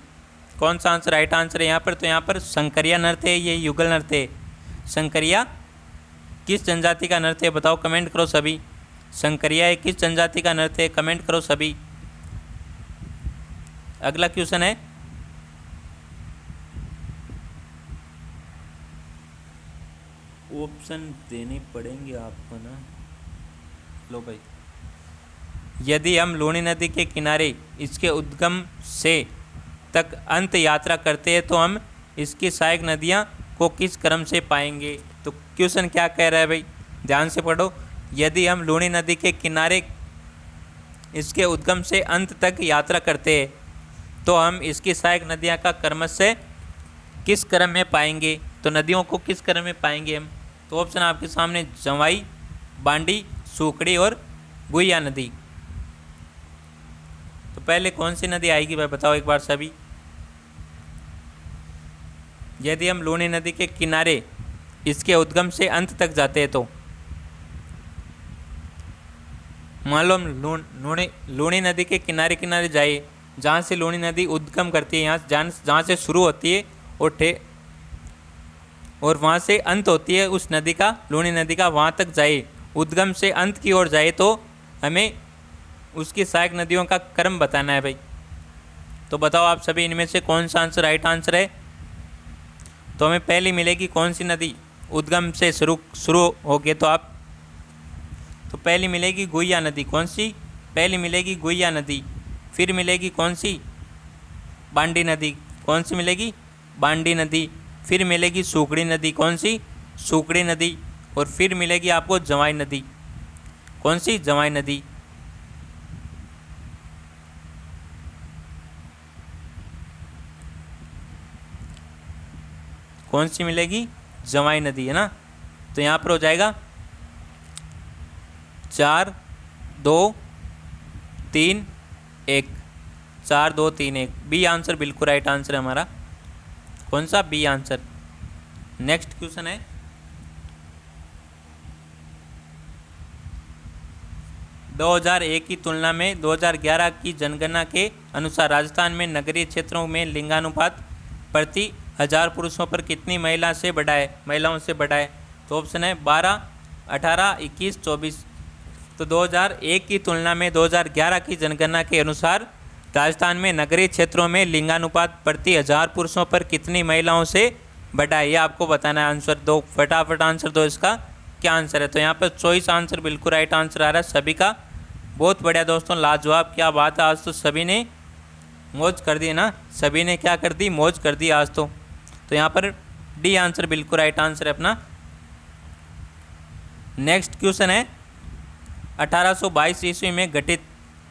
कौन सा आंसर राइट आंसर है यहाँ पर? तो यहाँ पर शंकरिया नृत्य है, ये युगल नृत्य है। शंकरिया किस जनजाति का नृत्य है? बताओ, कमेंट करो सभी। शंकरिया है किस जनजाति का नृत्य है? कमेंट करो सभी। अगला क्वेश्चन है ऑप्शन देने पड़ेंगे आपको ना। लो भाई, यदि हम लूणी नदी के किनारे इसके उद्गम से तक अंत यात्रा करते हैं तो हम इसकी सहायक नदियाँ को किस क्रम से पाएंगे? तो क्वेश्चन क्या कह रहा है भाई, ध्यान से पढ़ो। यदि हम लूणी नदी के किनारे इसके उद्गम से अंत तक यात्रा करते हैं तो हम इसकी सहायक नदियाँ का क्रमशः किस क्रम में पाएंगे? तो नदियों को किस क्रम में पाएंगे हम? तो ऑप्शन आपके सामने जवाई, बांडी, सूखड़ी और गुइया नदी। तो पहले कौन सी नदी आएगी भाई बताओ एक बार सभी। यदि हम लूनी नदी के किनारे इसके उद्गम से अंत तक जाते हैं तो मान लो हम लूनी नदी के किनारे किनारे जाइए, जहाँ से लूनी नदी उद्गम करती है, यहाँ जहाँ से शुरू होती है और वहाँ से अंत होती है उस नदी का, लूनी नदी का, वहाँ तक जाइए, उद्गम से अंत की ओर जाए तो हमें उसकी सहायक नदियों का क्रम बताना है भाई। तो बताओ आप सभी इनमें से कौन सा आंसर राइट आंसर है? तो हमें पहली मिलेगी कौन सी नदी उद्गम से शुरू होगी तो पहली मिलेगी गुइया नदी। कौन सी? पहली मिलेगी गुइया नदी। फिर मिलेगी कौन सी? बांडी नदी। कौन सी मिलेगी? बांडी नदी। फिर मिलेगी सूखड़ी नदी। कौन सी? सूखड़ी नदी। और फिर मिलेगी आपको जवाई नदी। कौन सी? जवाई नदी। कौन सी मिलेगी? जवाई नदी, है ना। तो यहाँ पर हो जाएगा 4 2 3 1, 4 2 3 1। बी आंसर बिल्कुल राइट आंसर है हमारा। कौन सा? B answer. नेक्स्ट क्वेश्चन है, दो 2001 की तुलना में 2011 की जनगणना के अनुसार राजस्थान में नगरीय क्षेत्रों में लिंगानुपात प्रति 1000 पुरुषों पर कितनी महिलाओं से बढ़ा है? तो ऑप्शन है 12, 18, 21, 24। तो 2001 की तुलना में 2011 की जनगणना के अनुसार राजस्थान में नगरीय क्षेत्रों में लिंगानुपात प्रति 1000 पुरुषों पर कितनी महिलाओं से बढ़ा है, ये आपको बताना है। आंसर दो, फटाफट आंसर दो इसका क्या आंसर है। तो यहाँ पर चॉइस आंसर बिल्कुल राइट आंसर आ रहा है सभी का। बहुत बढ़िया दोस्तों, लाजवाब, क्या बात है। आज तो सभी ने मौज कर दी ना, सभी ने क्या कर दी? मौज कर दी आज तो। तो यहाँ पर डी आंसर बिल्कुल राइट आंसर है अपना। नेक्स्ट क्वेश्चन है, 1822 ईस्वी में गठित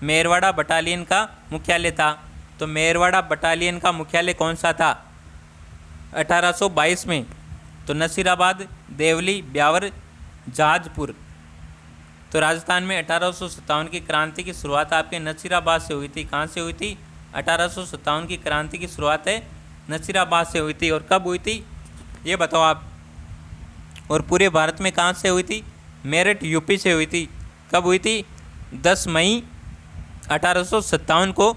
मेरवाड़ा बटालियन का मुख्यालय था। तो मेरवाड़ा बटालियन का मुख्यालय कौन सा था 1822 में? तो नसीराबाद, देवली, ब्यावर, जहाजपुर। तो राजस्थान में 1857 की क्रांति की शुरुआत आपके नसीराबाद से हुई थी। कहाँ से हुई थी? 1857 की क्रांति की शुरुआत है नसीराबाद से हुई थी। और कब हुई थी ये बताओ आप? और पूरे भारत में कहाँ से हुई थी? मेरठ, यूपी से हुई थी। कब हुई थी? 10 मई 1857 को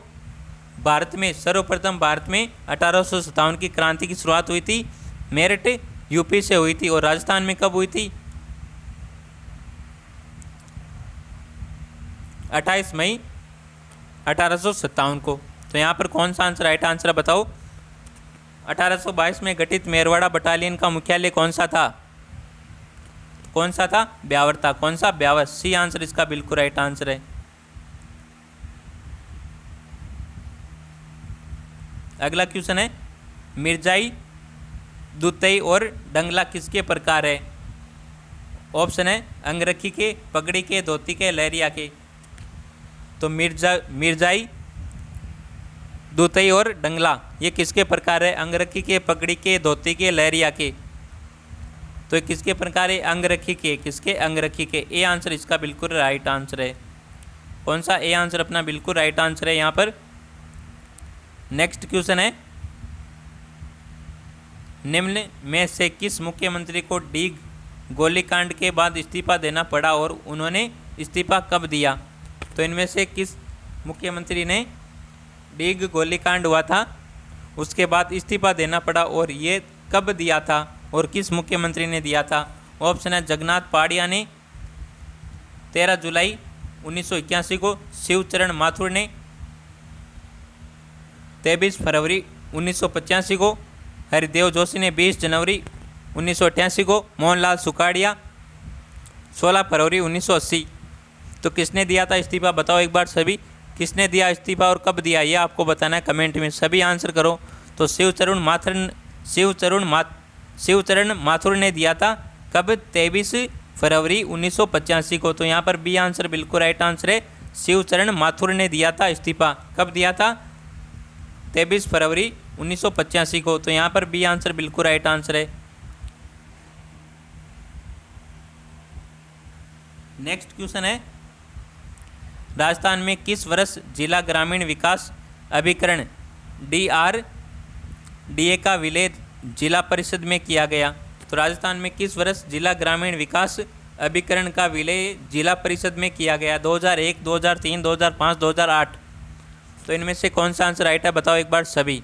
भारत में, सर्वप्रथम भारत में 1857 की क्रांति की शुरुआत हुई थी। मेरठ, यूपी से हुई थी। और राजस्थान में कब हुई थी? 28 मई 1857 को। तो यहाँ पर कौन सा आंसर राइट आंसर है बताओ? 1822 में गठित मेरवाड़ा बटालियन का मुख्यालय कौन सा था? कौन सा था? ब्यावर था। कौन सा? ब्यावर। सी आंसर इसका बिल्कुल राइट आंसर है। अगला क्वेश्चन है, मिर्जाई, दुतई और डंगला किसके प्रकार है? ऑप्शन है अंगरखी के, पगड़ी के, धोती के, लहरिया के। तो मिर्जाई, दुतई और डंगला ये किसके प्रकार है? अंगरखी के, पगड़ी के, धोती के, लहरिया के। तो किसके प्रकार है? अंगरखी के। किसके? अंगरखी के। ए आंसर इसका बिल्कुल राइट आंसर है। कौन सा? ए आंसर अपना बिल्कुल राइट आंसर है यहाँ पर। नेक्स्ट क्वेश्चन है, निम्न में से किस मुख्यमंत्री को डीग गोलीकांड के बाद इस्तीफा देना पड़ा और उन्होंने इस्तीफा कब दिया? तो इनमें से किस मुख्यमंत्री ने डीग गोलीकांड हुआ था उसके बाद इस्तीफा देना पड़ा और ये कब दिया था और किस मुख्यमंत्री ने दिया था? ऑप्शन है जगन्नाथ पहाड़िया ने 13 जुलाई 1981 को, शिवचरण माथुर ने 23 फरवरी 1985 को, हरिदेव जोशी ने 20 जनवरी 1988 को, मोहनलाल सुखाड़िया 16 फरवरी 1980। तो किसने दिया था इस्तीफा बताओ एक बार सभी? किसने दिया इस्तीफा और कब दिया ये आपको बताना है कमेंट में। सभी आंसर करो। तो शिवचरण माथुर ने दिया था। कब? 23 फरवरी 1985 को। तो यहाँ पर बी आंसर बिल्कुल राइट आंसर है। शिवचरण माथुर ने दिया था इस्तीफा। कब दिया था? 23 फरवरी 1985 को। तो यहाँ पर बी आंसर बिल्कुल राइट आंसर है। नेक्स्ट क्वेश्चन है, राजस्थान में किस वर्ष जिला ग्रामीण विकास अभिकरण DRDA का विलय जिला परिषद में किया गया? तो राजस्थान में किस वर्ष जिला ग्रामीण विकास अभिकरण का विलय जिला परिषद में किया गया? 2001, 2003, 2005, 2008। तो इनमें से कौन सा आंसर राइट है बताओ एक बार सभी।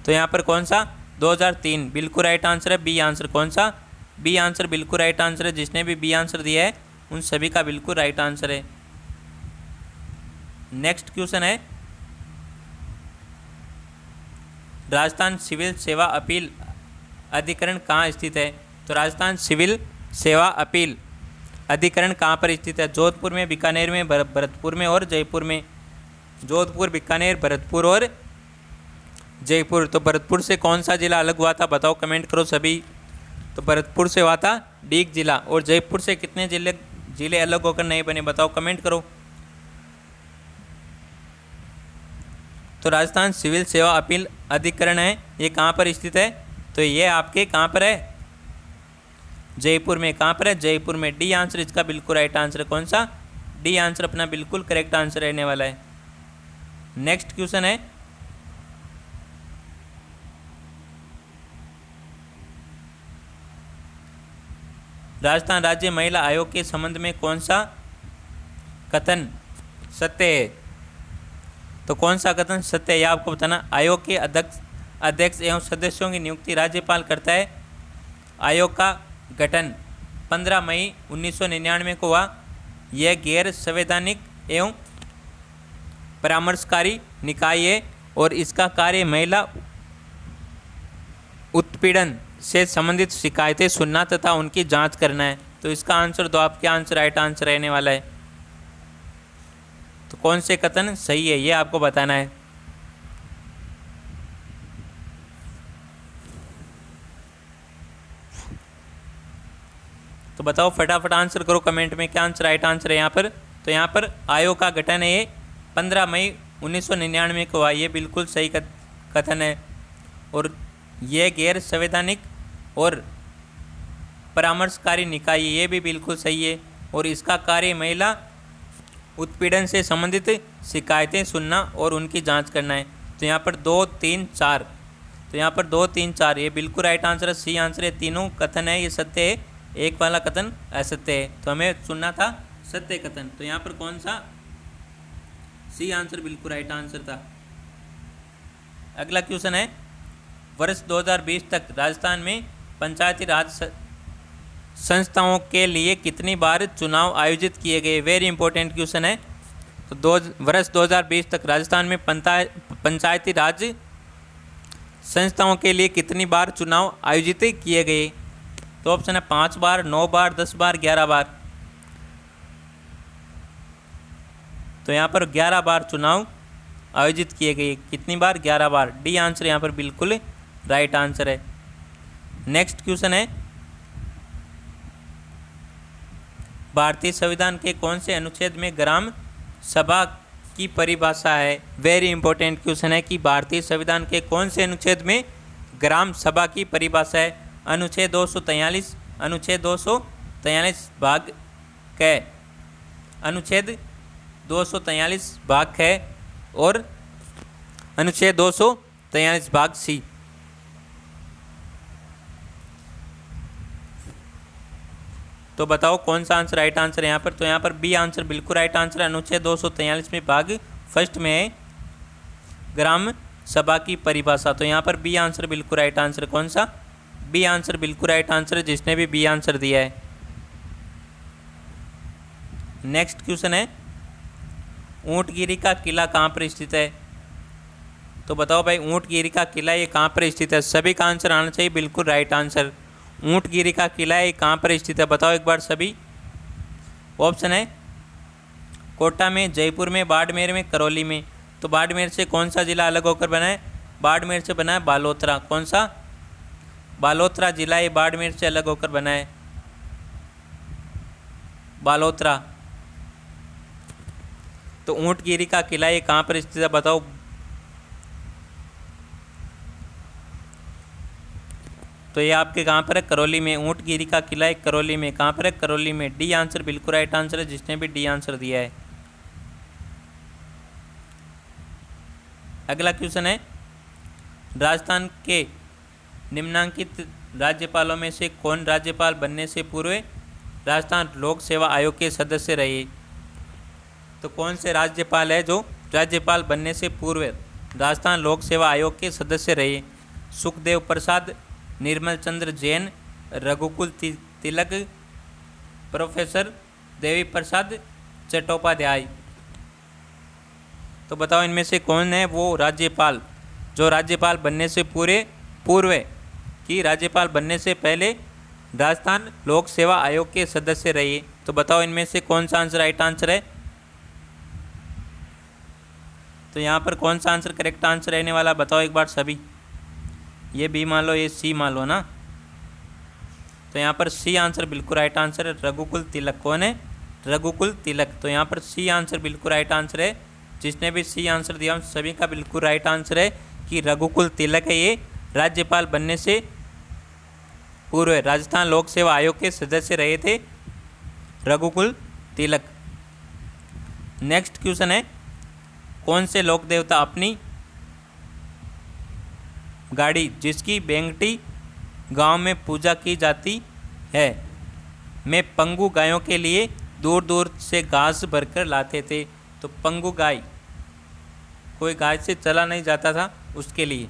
तो यहाँ पर कौन सा? 2003 बिल्कुल राइट आंसर है। बी आंसर कौन सा? बी आंसर बिल्कुल राइट आंसर है। जिसने भी बी आंसर दिया है उन सभी का बिल्कुल राइट आंसर है। नेक्स्ट क्वेश्चन है, राजस्थान सिविल सेवा अपील अधिकरण कहाँ स्थित है? तो राजस्थान सिविल सेवा अपील अधिकरण कहाँ पर स्थित है? जोधपुर में, बीकानेर में, भरतपुर में और जयपुर में। जोधपुर, बीकानेर, भरतपुर और जयपुर। तो भरतपुर से कौन सा जिला अलग हुआ था बताओ, कमेंट करो सभी। तो भरतपुर से हुआ था डीग जिला। और जयपुर से कितने जिले अलग होकर नहीं बने बताओ, कमेंट करो। तो राजस्थान सिविल सेवा अपील अधिकरण है, ये कहाँ पर स्थित है? तो ये आपके कहाँ पर है? जयपुर में। कहाँ पर है? जयपुर में। डी आंसर इसका बिल्कुल राइट आंसर है। कौन सा? डी आंसर अपना बिल्कुल करेक्ट आंसर रहने वाला है। नेक्स्ट क्वेश्चन है, राजस्थान राज्य महिला आयोग के संबंध में कौन सा कथन सत्य है? तो कौन सा कथन सत्य है यह आपको बताना। आयोग के अध्यक्ष एवं सदस्यों की नियुक्ति राज्यपाल करता है। आयोग का गठन 15 मई 1999 को हुआ। यह गैर संवैधानिक एवं परामर्शकारी निकाय है और इसका कार्य महिला उत्पीड़न से संबंधित शिकायतें सुनना तथा उनकी जांच करना है। तो इसका आंसर दो, आपके आंसर राइट आंसर रहने वाला है। तो कौन से कथन सही है ये आपको बताना है। तो बताओ फटाफट आंसर करो कमेंट में, क्या आंसर राइट आंसर है यहाँ पर। तो यहाँ पर आयोग का गठन है ये 15 मई 1999 को हुआ, ये बिल्कुल सही कथन है। और यह गैर संवैधानिक और परामर्शकारी निकाय, ये भी बिल्कुल सही है। और इसका कार्य महिला उत्पीड़न से संबंधित शिकायतें सुनना और उनकी जांच करना है। तो यहाँ पर 2, 3, 4। तो यहाँ पर 2, 3, 4 ये बिल्कुल राइट आंसर है। सी आंसर है। तीनों कथन है ये सत्य है, एक वाला कथन असत्य है। तो हमें सुनना था सत्य कथन। तो यहाँ पर कौन सा? सी आंसर बिल्कुल राइट आंसर था। अगला क्वेश्चन है, वर्ष 2020 तक राजस्थान में पंचायती राज संस्थाओं के लिए कितनी बार चुनाव आयोजित किए गए? वेरी इंपॉर्टेंट क्वेश्चन है। तो वर्ष 2020 तक राजस्थान में पंचायती राज संस्थाओं के लिए कितनी बार चुनाव आयोजित किए गए? तो ऑप्शन है 5 बार, 9 बार, 10 बार, 11 बार। तो यहाँ पर 11 बार चुनाव आयोजित किए गए। कितनी बार? 11 बार। डी आंसर यहाँ पर बिल्कुल राइट आंसर है। नेक्स्ट क्वेश्चन है, भारतीय संविधान के कौन से अनुच्छेद में ग्राम सभा की परिभाषा है? वेरी इंपॉर्टेंट क्वेश्चन है कि भारतीय संविधान के कौन से अनुच्छेद में ग्राम सभा की परिभाषा है? अनुच्छेद 243, अनुच्छेद 243 भाग क, अनुच्छेद 243 भाग ख और अनुच्छेद 243 भाग सी। तो बताओ कौन सा आंसर राइट आंसर है यहाँ पर। तो यहाँ पर बी आंसर बिल्कुल राइट आंसर है। अनुच्छेद 243 में भाग फर्स्ट में है ग्राम सभा की परिभाषा। तो यहाँ पर बी आंसर बिल्कुल राइट आंसर। कौन सा? बी आंसर बिल्कुल राइट आंसर है, जिसने भी बी आंसर दिया है। नेक्स्ट क्वेश्चन है, ऊंटगिरी का किला कहाँ पर स्थित है? तो बताओ भाई ऊंटगिरी का किला ये कहाँ पर स्थित है? सभी का आंसर आना चाहिए बिल्कुल राइट आंसर। ऊंटगिरी का किला ये कहाँ पर स्थित है बताओ एक बार सभी। ऑप्शन है कोटा में, जयपुर में, बाड़मेर में, करौली में। तो बाड़मेर से कौन सा जिला अलग होकर बना है? बाड़मेर से बना है बालोतरा। कौन सा? बालोतरा जिला ये बाड़मेर से अलग होकर बना है, बालोतरा। तो ऊंटगिरी का किला ये कहाँ पर स्थित है बताओ। तो ये आपके कहाँ पर है, करौली में। ऊंटगिरी का किला है करौली में। कहाँ पर है, करौली में। डी आंसर बिल्कुल राइट आंसर है, जिसने भी डी आंसर दिया है। अगला क्वेश्चन है, राजस्थान के निम्नांकित राज्यपालों में से कौन राज्यपाल बनने से पूर्व राजस्थान लोक सेवा आयोग के सदस्य रहे? तो कौन से राज्यपाल है जो राज्यपाल बनने से पूर्व राजस्थान लोक सेवा आयोग के सदस्य रहे? सुखदेव प्रसाद, निर्मल चंद्र जैन, रघुकुल तिलक, प्रोफेसर देवी प्रसाद चट्टोपाध्याय। तो बताओ इनमें से कौन है वो राज्यपाल जो राज्यपाल बनने से पूर्व कि राज्यपाल बनने से पहले राजस्थान लोक सेवा आयोग के सदस्य रहे? तो बताओ इनमें से कौन सा आंसर राइट आंसर है? तो यहाँ पर कौन सा आंसर करेक्ट आंसर रहने वाला बताओ एक बार सभी। ये बी मान लो, ये सी मान लो ना। तो यहाँ पर सी आंसर बिल्कुल राइट आंसर है। रघुकुल तिलक कौन है? रघुकुल तिलक। तो यहाँ पर सी आंसर बिल्कुल राइट आंसर है। जिसने भी सी आंसर दिया उन सभी का बिल्कुल राइट आंसर है कि रघुकुल तिलक है। ये राज्यपाल बनने से पूर्व राजस्थान लोक सेवा आयोग के सदस्य रहे थे, रघुकुल तिलक। नेक्स्ट क्वेश्चन है, कौन से लोक देवता अपनी गाड़ी जिसकी बेंगटी गांव में पूजा की जाती है में पंगु गायों के लिए दूर दूर से घास भरकर लाते थे? तो पंगु गाय, कोई गाय से चला नहीं जाता था, उसके लिए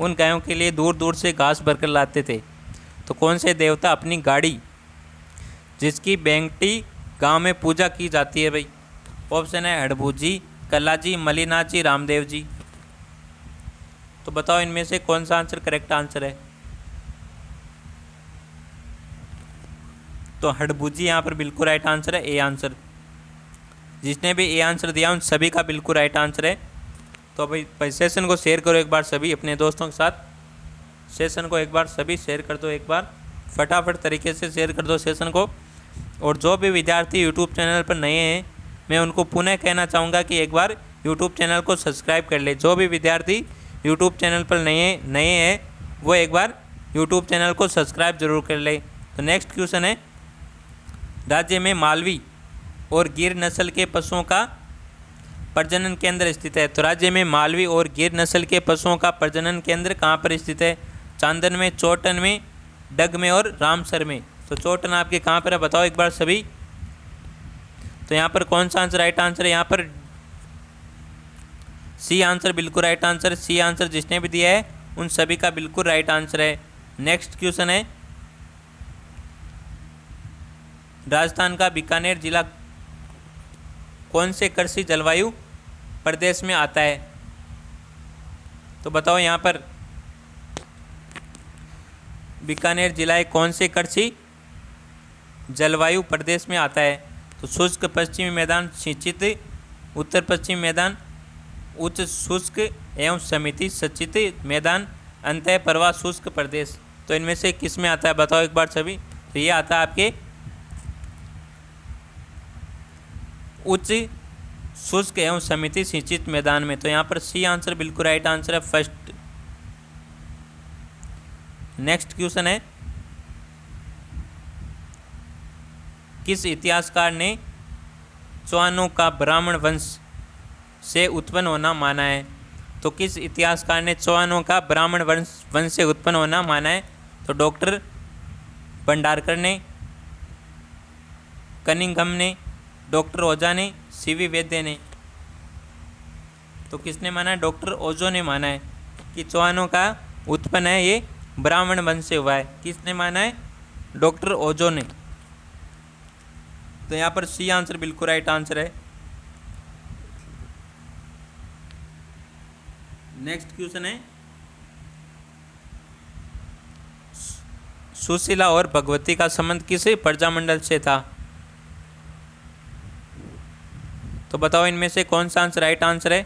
उन गायों के लिए दूर दूर से घास भरकर लाते थे। तो कौन से देवता अपनी गाड़ी जिसकी बेंगटी गांव में पूजा की जाती है भाई? ऑप्शन है हड़बूजी, कल्लाजी, मलिनाथ जी, रामदेव जी। तो बताओ इनमें से कौन सा आंसर करेक्ट आंसर है? तो हड़बूजी यहाँ पर बिल्कुल राइट आंसर है, ए आंसर। जिसने भी ए आंसर दिया उन सभी का बिल्कुल राइट आंसर है। तो भाई सेशन को शेयर करो एक बार सभी अपने दोस्तों के साथ। सेशन को एक बार सभी शेयर कर दो, एक बार फटाफट तरीके से शेयर कर दो सेशन को। और जो भी विद्यार्थी यूट्यूब चैनल पर नए हैं, मैं उनको पुनः कहना चाहूँगा कि एक बार यूट्यूब चैनल को सब्सक्राइब कर ले। जो भी विद्यार्थी यूट्यूब चैनल पर नए हैं वो एक बार यूट्यूब चैनल को सब्सक्राइब जरूर कर ले। तो नेक्स्ट क्वेश्चन है, राज्य में मालवी और गिर नस्ल के पशुओं का प्रजनन केंद्र स्थित है? तो राज्य में मालवी और गिर नस्ल के पशुओं का प्रजनन केंद्र कहाँ पर स्थित है? चांदन में, चोटन में, डग में और रामसर में। तो चोटन आपके कहाँ पर है बताओ एक बार सभी। तो यहाँ पर कौन सा आंसर राइट आंसर है? यहाँ पर सी आंसर बिल्कुल राइट आंसर। सी आंसर जिसने भी दिया है उन सभी का बिल्कुल राइट आंसर है। नेक्स्ट क्वेश्चन है, राजस्थान का बीकानेर जिला कौन से कृषि जलवायु प्रदेश में आता है? तो बताओ यहाँ पर बीकानेर जिला कौन से कृषि जलवायु प्रदेश में आता है? तो शुष्क पश्चिमी मैदान, सिंचित उत्तर पश्चिमी मैदान, उच्च शुष्क एवं समिति सचित मैदान, अंतः प्रवाह शुष्क प्रदेश। तो इनमें से किस में आता है बताओ एक बार सभी। तो ये आता है आपके उच्च शुष्क एवं समिति सिंचित मैदान में। तो यहाँ पर सी आंसर बिल्कुल राइट आंसर है, फर्स्ट। नेक्स्ट क्वेश्चन है, किस इतिहासकार ने चौहानों का ब्राह्मण वंश से उत्पन्न होना माना है? तो किस इतिहासकार ने चौहानों का ब्राह्मण वंश से उत्पन्न होना माना है? तो डॉक्टर भंडारकर ने, कनिंघम ने, डॉक्टर ओझा ने, सीवी वैद्य ने। तो किसने माना है? डॉक्टर ओझा ने माना है कि चौहानों का उत्पन्न है ये ब्राह्मण वंश से हुआ है। किसने माना है? डॉक्टर ओझा ने। तो यहाँ पर सी आंसर बिल्कुल राइट आंसर है। नेक्स्ट क्वेश्चन है, सुशीला और भगवती का संबंध किस प्रजामंडल से था? तो बताओ इनमें से कौन सा आंसर राइट आंसर है?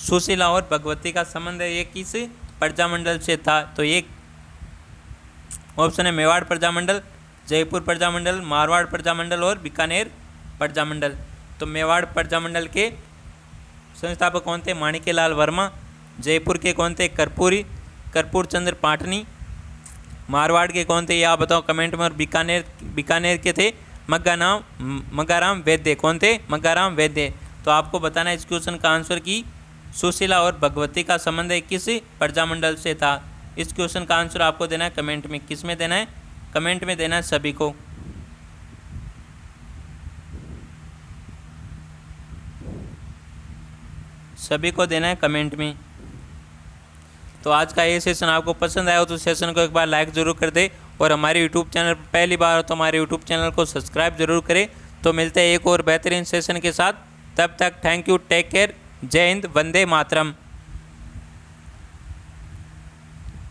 सुशीला और भगवती का संबंध है ये किस प्रजामंडल से था? तो ये ऑप्शन है मेवाड़ प्रजामंडल, जयपुर प्रजामंडल, मारवाड़ प्रजामंडल और बीकानेर प्रजामंडल। तो मेवाड़ प्रजामंडल के संस्थापक कौन थे? माणिक्यलाल वर्मा। जयपुर के कौन थे? कर्पूरी। कर्पूर चंद्र पाटनी। मारवाड़ के कौन थे ये आप बताओ कमेंट में। और बीकानेर के थे मग्गाराम वैद्य। कौन थे? मग्गाराम वैद्य। तो आपको बताना है इस क्वेश्चन का आंसर कि सुशीला और भगवती का संबंध किस प्रजामंडल से था। इस क्वेश्चन का आंसर आपको देना है कमेंट में। किस में देना है? कमेंट में देना है सभी को। सभी को देना है कमेंट में। तो आज का ये सेशन आपको पसंद आया हो तो सेशन को एक बार लाइक ज़रूर कर दे, और हमारे यूट्यूब चैनल पर पहली बार हो तो हमारे यूट्यूब चैनल को सब्सक्राइब जरूर करें। तो मिलते हैं एक और बेहतरीन सेशन के साथ, तब तक थैंक यू, टेक केयर, जय हिंद, वंदे मातरम।